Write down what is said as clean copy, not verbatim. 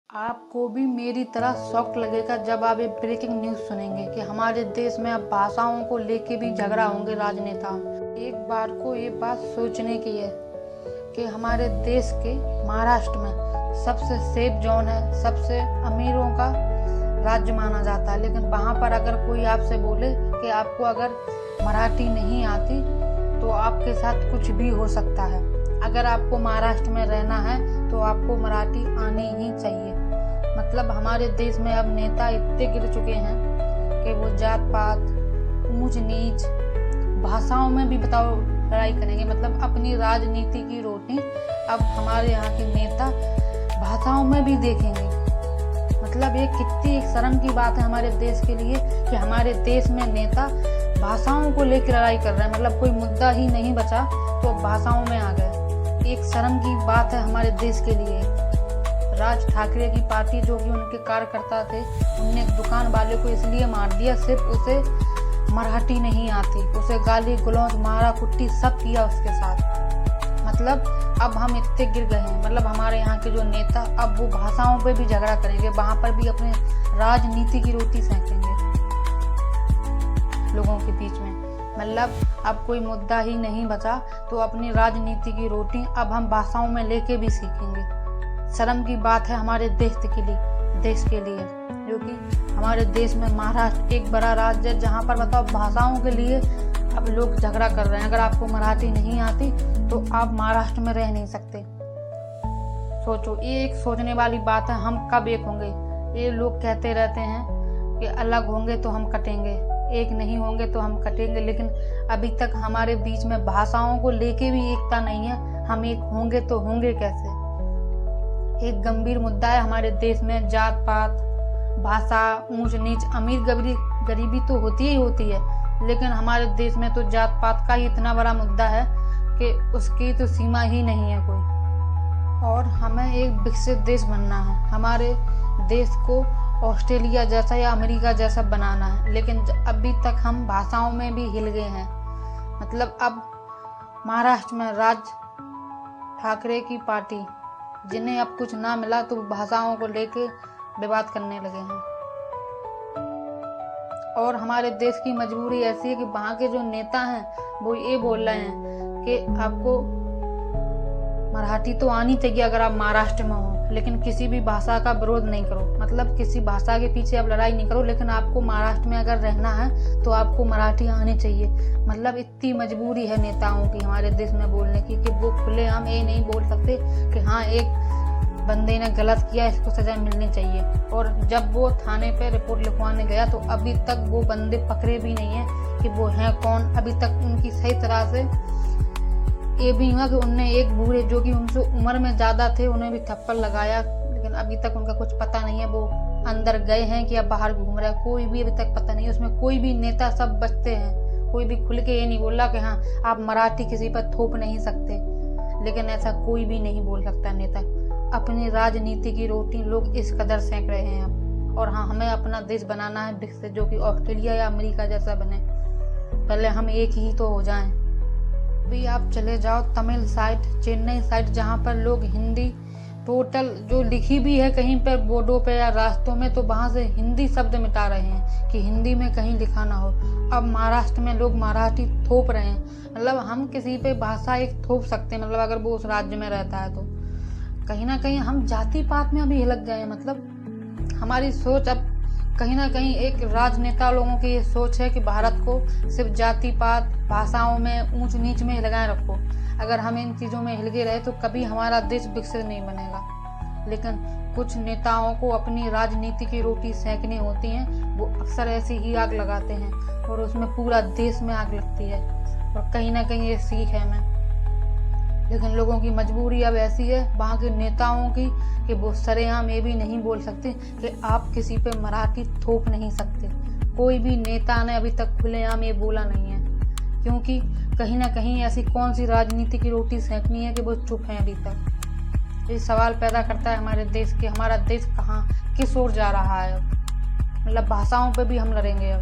आपको भी मेरी तरह शॉक लगेगा जब आप ये ब्रेकिंग न्यूज़ सुनेंगे कि हमारे देश में अब भाषाओं को लेके भी झगड़ा होंगे राजनेता। एक बार को ये बात सोचने की है कि हमारे देश के महाराष्ट्र में सबसे सेफ जोन है, सबसे अमीरों का राज्य माना जाता है, लेकिन वहाँ पर अगर कोई आपसे बोले कि आपको अगर मराठी नहीं आती तो आपके साथ कुछ भी हो सकता है। अगर आपको महाराष्ट्र में रहना है तो आपको मराठी आनी ही चाहिए। मतलब हमारे देश में अब नेता इतने गिर चुके हैं कि वो जात पात, ऊंच नीच, भाषाओं में भी बताओ लड़ाई करेंगे। मतलब अपनी राजनीति की रोटी अब हमारे यहाँ के नेता भाषाओं में भी देखेंगे। मतलब ये कितनी एक शर्म की बात है हमारे देश के लिए कि हमारे देश में नेता भाषाओं को लेकर लड़ाई कर रहे हैं। मतलब कोई मुद्दा ही नहीं बचा तो भाषाओं में आ गए। एक शर्म की बात है हमारे देश के लिए। राज ठाकरे की पार्टी जो कि उनके कार्यकर्ता थे, उनने एक दुकान वाले को इसलिए मार दिया सिर्फ उसे मराठी नहीं आती, उसे गाली गलौज मारा कुट्टी सब किया उसके साथ। मतलब अब हम इतने गिर गए हैं। मतलब हमारे यहाँ के जो नेता अब वो भाषाओं पे भी झगड़ा करेंगे, वहां पर भी अपने राजनीति की रोटी सेंकेंगे लोगों के बीच में। मतलब अब कोई मुद्दा ही नहीं बचा तो अपनी राजनीति की रोटी अब हम भाषाओं में लेके भी सीखेंगे। शर्म की बात है हमारे देश के लिए क्योंकि हमारे देश में महाराष्ट्र एक बड़ा राज्य है जहाँ पर बताओ भाषाओं के लिए अब लोग झगड़ा कर रहे हैं। अगर आपको मराठी नहीं आती तो आप महाराष्ट्र में रह नहीं सकते। सोचो, ये एक सोचने वाली बात है। हम कब एक होंगे? ये लोग कहते रहते हैं कि अलग होंगे तो हम कटेंगे, एक नहीं होंगे तो हम कटेंगे, लेकिन अभी तक हमारे बीच में भाषाओं को लेके भी एकता नहीं है। हम एक होंगे तो होंगे कैसे? एक गंभीर मुद्दा है हमारे देश में। जात पात, भाषा, ऊंच नीच, अमीर गरीबी तो होती ही होती है, लेकिन हमारे देश में तो जात पात का ही इतना बड़ा मुद्दा है कि उसकी तो सीमा ही नहीं है कोई। और हमें एक विकसित देश बनना है, हमारे देश को ऑस्ट्रेलिया जैसा या अमेरिका जैसा बनाना है, लेकिन अभी तक हम भाषाओं में भी हिल गए हैं। मतलब अब महाराष्ट्र में राज ठाकरे की पार्टी, जिन्हें अब कुछ ना मिला तो भाषाओं को लेके विवाद करने लगे हैं। और हमारे देश की मजबूरी ऐसी है कि वहाँ के जो नेता हैं वो ये बोल रहे हैं कि आपको मराठी तो आनी चाहिए अगर आप महाराष्ट्र में हो, लेकिन किसी भी भाषा का विरोध नहीं करो। मतलब किसी भाषा के पीछे आप लड़ाई नहीं करो, लेकिन आपको महाराष्ट्र में अगर रहना है तो आपको मराठी आनी चाहिए। मतलब इतनी मजबूरी है नेताओं की हमारे देश में बोलने की कि वो खुलेआम ये नहीं बोल सकते कि हाँ एक बंदे ने गलत किया, इसको सजा मिलनी चाहिए। और जब वो थाने पे रिपोर्ट लिखवाने गया तो अभी तक वो बंदे पकड़े भी नहीं है कि वो हैं कौन। अभी तक उनकी सही तरह से ये भी हुआ कि उनने एक बूढ़े जो कि उनसे उम्र में ज़्यादा थे उन्हें भी थप्पड़ लगाया, लेकिन अभी तक उनका कुछ पता नहीं है वो अंदर गए हैं कि अब बाहर घूम रहे हैं। कोई भी अभी तक पता नहीं है। उसमें कोई भी नेता, सब बचते हैं। कोई भी खुल के ये नहीं बोला कि हाँ आप मराठी किसी पर थोप नहीं सकते, लेकिन ऐसा कोई भी नहीं बोल सकता नेता। अपनी राजनीति की रोटी लोग इस कदर सेंक रहे हैं अब। और हाँ, हमें अपना देश बनाना है विकसित, जो कि ऑस्ट्रेलिया या अमेरिका जैसा बने। पहले हम एक ही तो हो जाएं। अभी आप चले जाओ तमिल साइड, चेन्नई साइड, जहाँ पर लोग हिंदी टोटल जो लिखी भी है कहीं पर बोर्डों पे या रास्तों में, तो वहाँ से हिंदी शब्द मिटा रहे हैं कि हिंदी में कहीं लिखा ना हो। अब महाराष्ट्र में लोग मराठी थोप रहे हैं। मतलब हम किसी पे भाषा एक थोप सकते हैं, मतलब अगर वो उस राज्य में रहता है तो। कहीं ना कहीं हम जाति पात में अभी हिलक गए हैं। मतलब हमारी सोच अब कहीं ना कहीं एक राजनेता लोगों की ये सोच है कि भारत को सिर्फ जाति पात, भाषाओं में, ऊंच नीच में लगाए रखो। अगर हम इन चीज़ों में हिल गए रहे तो कभी हमारा देश विकसित नहीं बनेगा। लेकिन कुछ नेताओं को अपनी राजनीति की रोटी सेंकनी होती हैं, वो अक्सर ऐसी ही आग लगाते हैं और उसमें पूरा देश में आग लगती है। और कहीं ना कहीं ये सीख है हमें। लेकिन लोगों की मजबूरी अब ऐसी है वहाँ के नेताओं की कि वो सरेआम ये भी नहीं बोल सकते कि आप किसी पे मराठी थोप नहीं सकते। कोई भी नेता ने अभी तक खुलेआम ये बोला नहीं है, क्योंकि कहीं ना कहीं ऐसी कौन सी राजनीति की रोटी सेंकनी है कि वो चुप हैं अभी तक। ये सवाल पैदा करता है हमारे देश के, हमारा देश कहाँ किस ओर जा रहा है। मतलब भाषाओं पे भी हम लड़ेंगे अब।